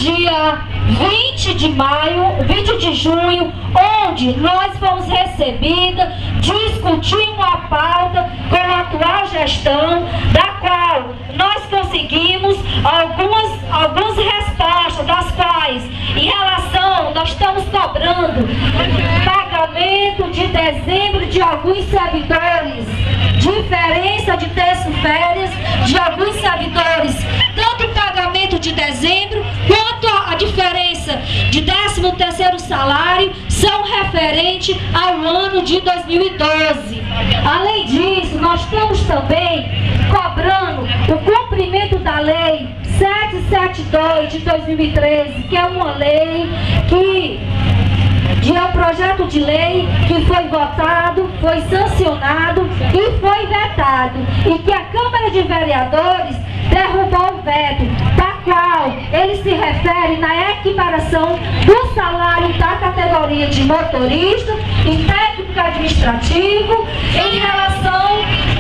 dia 20 de junho, onde nós fomos recebidas, discutimos a pauta com a atual gestão, da qual nós conseguimos algumas respostas, das quais, em relação, nós estamos cobrando pagamento de dezembro de alguns servidores, diferença de terço-férias de alguns servidores, tanto o pagamento de dezembro quanto a diferença de 13º salário são referentes ao ano de 2012. Além disso, nós estamos também cobrando o cumprimento da lei 772 de 2013, que é uma lei é um projeto de lei que foi votado, foi sancionado e foi vetado, e que a Câmara de Vereadores derrubou o veto, da qual ele se refere na equiparação do salário da categoria de motorista e técnico administrativo em relação